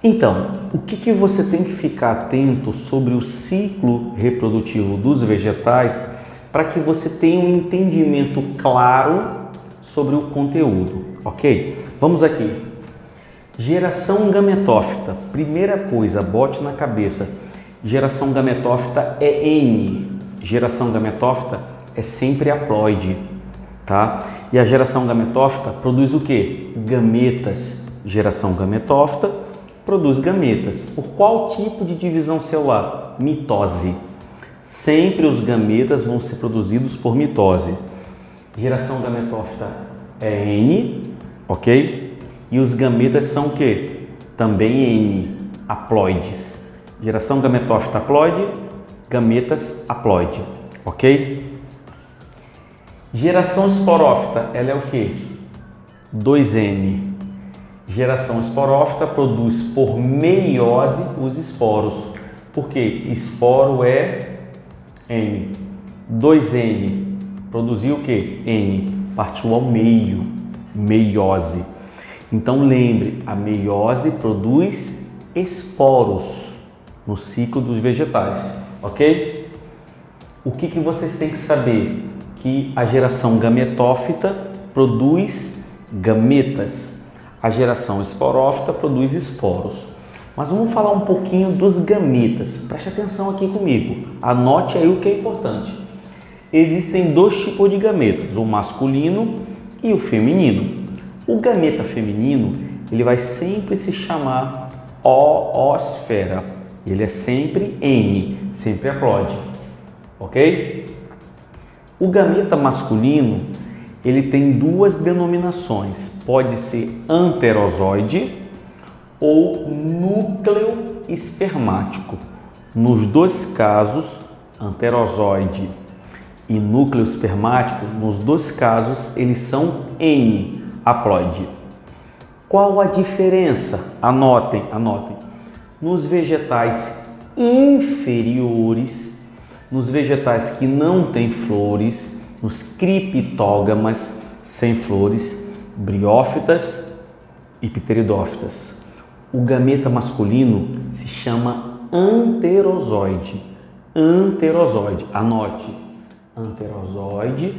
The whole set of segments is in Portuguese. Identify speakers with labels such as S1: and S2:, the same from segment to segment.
S1: Então, o que você tem que ficar atento sobre o ciclo reprodutivo dos vegetais para que você tenha um entendimento claro sobre o conteúdo, ok? Vamos aqui. Geração gametófita. Primeira coisa, bote na cabeça. Geração gametófita é N. Geração gametófita é sempre haploide, tá? E a geração gametófita produz o quê? Gametas. Geração gametófita produz gametas. Por qual tipo de divisão celular? Mitose. Sempre os gametas vão ser produzidos por mitose. Geração gametófita é N, ok? E os gametas são o quê? Também N, haploides. Geração gametófita haploide, gametas haploide, ok? Geração esporófita, ela é o quê? 2N. Geração esporófita produz por meiose os esporos. Por quê? Esporo é N. 2N. Produziu o quê? N. Partiu ao meio. Meiose. Então lembre, a meiose produz esporos no ciclo dos vegetais, ok? O que vocês têm que saber? Que a geração gametófita produz gametas. A geração esporófita produz esporos. Mas vamos falar um pouquinho dos gametas. Preste atenção aqui comigo. Anote aí o que é importante. Existem dois tipos de gametas, o masculino e o feminino. O gameta feminino, ele vai sempre se chamar oosfera. Ele é sempre N, sempre haploide, ok? O gameta masculino, ele tem duas denominações. Pode ser anterozoide ou núcleo espermático. Nos dois casos, anterozoide e núcleo espermático, nos dois casos, eles são N, haploide. Qual a diferença? Anotem. Nos vegetais inferiores, nos vegetais que não têm flores, nos criptógamas sem flores, briófitas e pteridófitas. O gameta masculino se chama anterozoide. Anote. Anterozoide,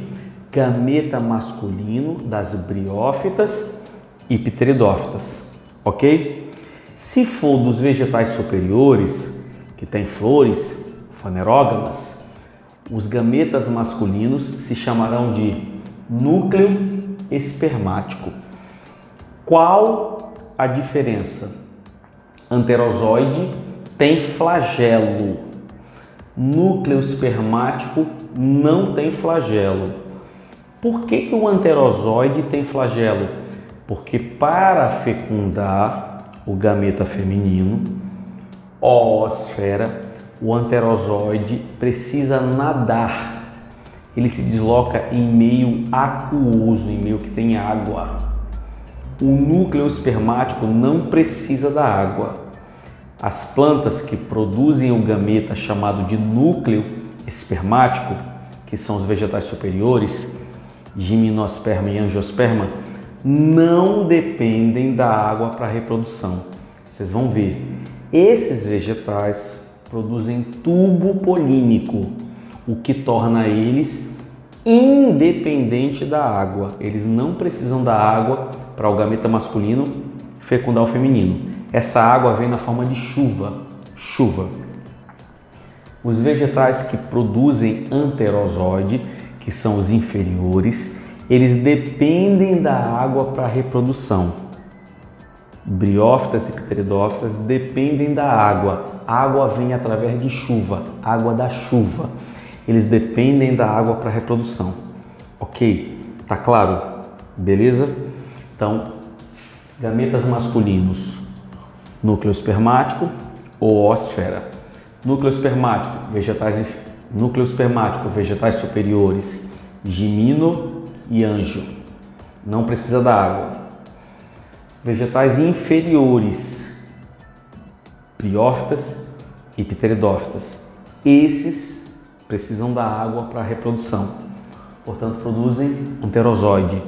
S1: gameta masculino das briófitas e pteridófitas, ok? Se for dos vegetais superiores, que tem flores, fanerógamas, os gametas masculinos se chamarão de núcleo espermático. Qual a diferença? Anterozoide tem flagelo. Núcleo espermático não tem flagelo. Por que o anterozoide tem flagelo? Porque para fecundar o gameta feminino, oosfera, o anterozoide precisa nadar. Ele se desloca em meio aquoso, em meio que tem água. O núcleo espermático não precisa da água. As plantas que produzem o gameta chamado de núcleo espermático, que são os vegetais superiores, gimnosperma e angiosperma, não dependem da água para a reprodução. Vocês vão ver, esses vegetais produzem tubo polínico, o que torna eles independente da água. Eles não precisam da água para o gameta masculino fecundar o feminino. Essa água vem na forma de chuva. Os vegetais que produzem anterozoide, que são os inferiores, eles dependem da água para a reprodução. Briófitas e pteridófitas dependem da água. A água vem através de chuva, água da chuva. Eles dependem da água para a reprodução. Ok? Tá claro? Beleza? Então, gametas masculinos, núcleo espermático ou oosfera. Núcleo espermático, vegetais superiores, gimino e anjo. Não precisa da água. Vegetais inferiores, briófitas e pteridófitas. Esses precisam da água para a reprodução. Portanto, produzem anterozoide,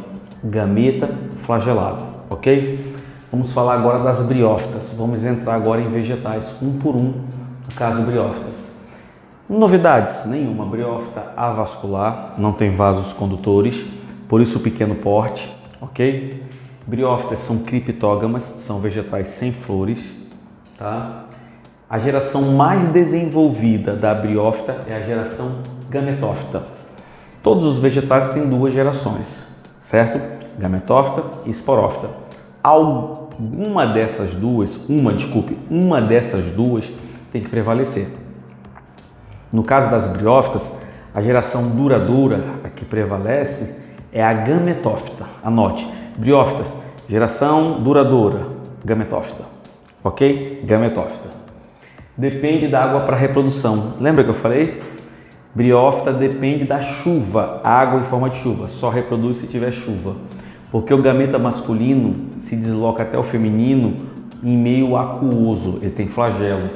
S1: gameta flagelado, ok? Vamos falar agora das briófitas. Vamos entrar agora em vegetais, um por um, no caso briófitas. Novidades? Nenhuma. Briófita avascular, não tem vasos condutores, por isso o pequeno porte, ok? Briófitas são criptógamas, são vegetais sem flores, tá? A geração mais desenvolvida da briófita é a geração gametófita. Todos os vegetais têm duas gerações, certo? Gametófita e esporófita. Uma dessas duas tem que prevalecer. No caso das briófitas, a geração duradoura, a que prevalece, é a gametófita. Anote, briófitas, geração duradoura, gametófita, ok? Gametófita. Depende da água para reprodução. Lembra que eu falei? Briófita depende da chuva, água em forma de chuva, só reproduz se tiver chuva. Porque o gameta masculino se desloca até o feminino em meio aquoso, ele tem flagelo.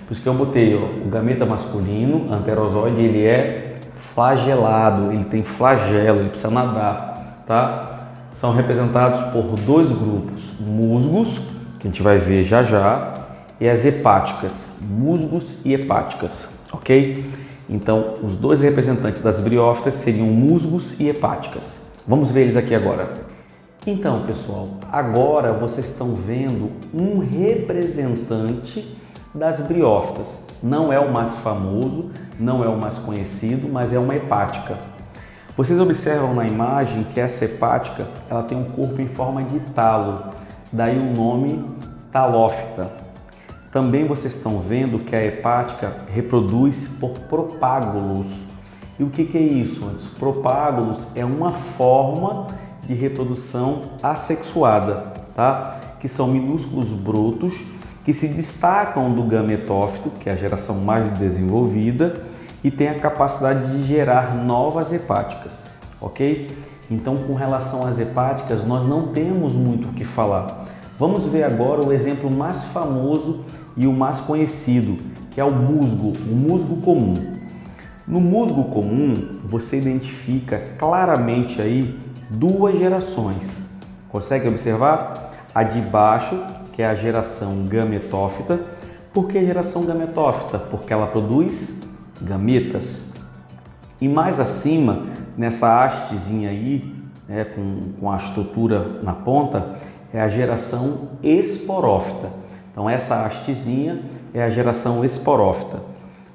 S1: Por isso que eu botei, ó, o gameta masculino, anterozoide, ele é flagelado, ele tem flagelo, ele precisa nadar, tá? São representados por dois grupos, musgos, que a gente vai ver já já, e as hepáticas, musgos e hepáticas, ok? Então, os dois representantes das briófitas seriam musgos e hepáticas. Vamos ver eles aqui agora. Então, pessoal, agora vocês estão vendo um representante das briófitas. Não é o mais famoso, não é o mais conhecido, mas é uma hepática. Vocês observam na imagem que essa hepática, ela tem um corpo em forma de talo, daí o nome talófita. Também vocês estão vendo que a hepática reproduz por propágulos. E o que é isso? Os propágulos é uma forma de reprodução assexuada, tá? Que são minúsculos brotos que se destacam do gametófito, que é a geração mais desenvolvida, e tem a capacidade de gerar novas hepáticas, ok? Então, com relação às hepáticas, nós não temos muito o que falar. Vamos ver agora o exemplo mais famoso e o mais conhecido, que é o musgo comum. No musgo comum, você identifica claramente aí duas gerações. Consegue observar? A de baixo, que é a geração gametófita. Por que geração gametófita? Porque ela produz gametas. E mais acima, nessa hastezinha aí, com a estrutura na ponta, é a geração esporófita. Então essa hastezinha é a geração esporófita.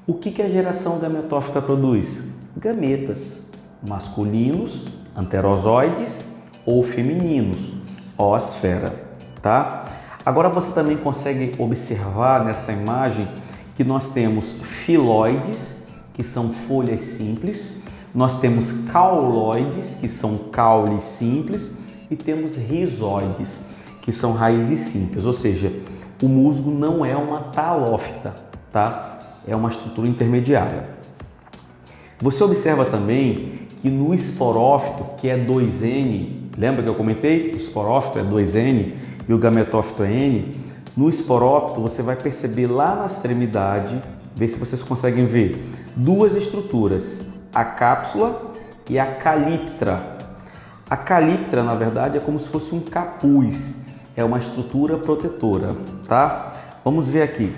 S1: O que a geração gametófita produz? Gametas masculinos, anterozoides ou femininos, oosfera, tá? Agora você também consegue observar nessa imagem que nós temos filóides, que são folhas simples, nós temos cauloides, que são caules simples, e temos rizóides, que são raízes simples, ou seja, o musgo não é uma talófita, tá? É uma estrutura intermediária. Você observa também que no esporófito, que é 2N, lembra que eu comentei? O esporófito é 2N e o gametófito é N. No esporófito você vai perceber lá na extremidade, ver se vocês conseguem ver, duas estruturas, a cápsula e a calíptra. A calíptra, na verdade, é como se fosse um capuz, é uma estrutura protetora, tá? Vamos ver aqui.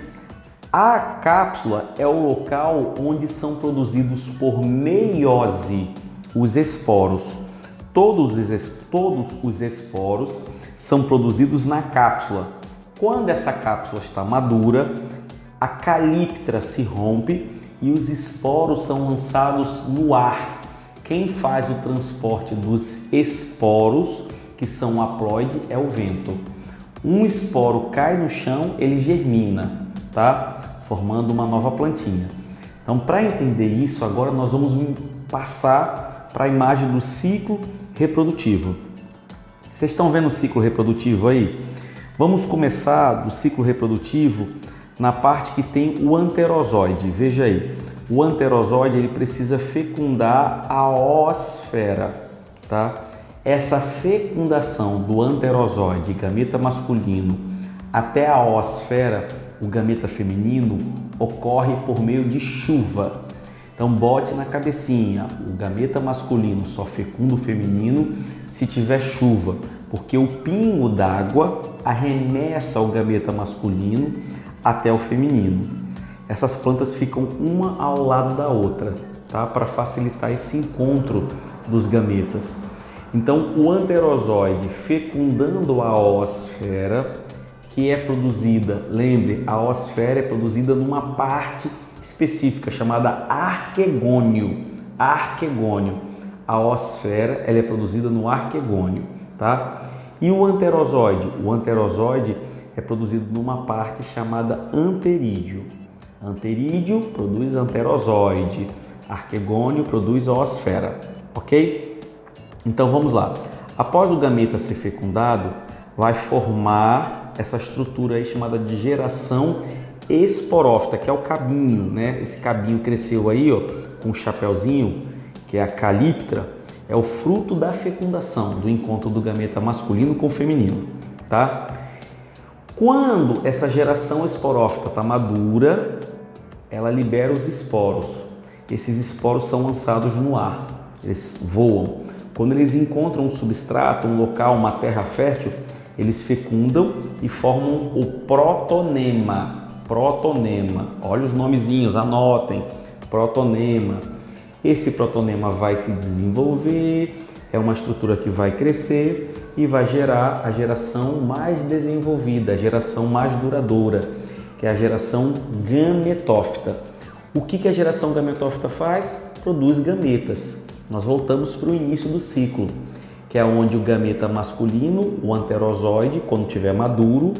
S1: A cápsula é o local onde são produzidos por meiose os esporos. Todos os esporos são produzidos na cápsula. Quando essa cápsula está madura, a calíptra se rompe e os esporos são lançados no ar. Quem faz o transporte dos esporos, que são o haploide, é o vento. Um esporo cai no chão, ele germina, tá? Formando uma nova plantinha. Então, para entender isso, agora nós vamos passar para a imagem do ciclo reprodutivo. Vocês estão vendo o ciclo reprodutivo aí? Vamos começar do ciclo reprodutivo na parte que tem o anterozoide. Veja aí, o anterozoide ele precisa fecundar a oosfera, tá? Essa fecundação do anterozoide, gameta masculino, até a oosfera, o gameta feminino, ocorre por meio de chuva. Então bote na cabecinha, o gameta masculino só fecunda o feminino se tiver chuva, porque o pingo d'água, arremessa o gameta masculino até o feminino. Essas plantas ficam uma ao lado da outra, tá? Para facilitar esse encontro dos gametas. Então, o anterozoide fecundando a oosfera, que é produzida, lembre, a oosfera é produzida numa parte específica chamada arquegônio. Arquegônio. A oosfera ela é produzida no arquegônio, tá? E o anterozoide? O anterozoide é produzido numa parte chamada anterídeo. Anterídeo produz anterozoide, arquegônio produz oosfera, ok? Então vamos lá. Após o gameta ser fecundado, vai formar essa estrutura aí chamada de geração esporófita, que é o cabinho, né? Esse cabinho cresceu aí, ó, com um chapéuzinho, que é a calíptra, é o fruto da fecundação, do encontro do gameta masculino com o feminino, tá? Quando essa geração esporófita está madura, ela libera os esporos. Esses esporos são lançados no ar, eles voam. Quando eles encontram um substrato, um local, uma terra fértil, eles fecundam e formam o protonema. Protonema, olha os nomezinhos, anotem. Protonema. Esse protonema vai se desenvolver, é uma estrutura que vai crescer e vai gerar a geração mais desenvolvida, a geração mais duradoura, que é a geração gametófita. O que a geração gametófita faz? Produz gametas. Nós voltamos para o início do ciclo, que é onde o gameta masculino, o anterozoide, quando estiver maduro,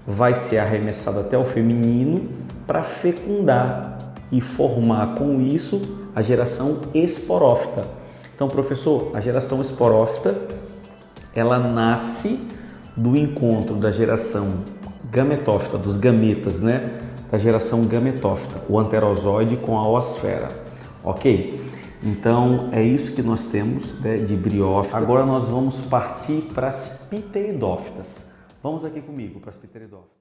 S1: vai ser arremessado até o feminino para fecundar e formar com isso a geração esporófita. Então, professor, a geração esporófita, ela nasce do encontro da geração gametófita, dos gametas, né? Da geração gametófita, o anterozoide com a oosfera, ok? Então, é isso que nós temos, né, de briófita. Agora nós vamos partir para as pteridófitas. Vamos aqui comigo para as pteridófitas.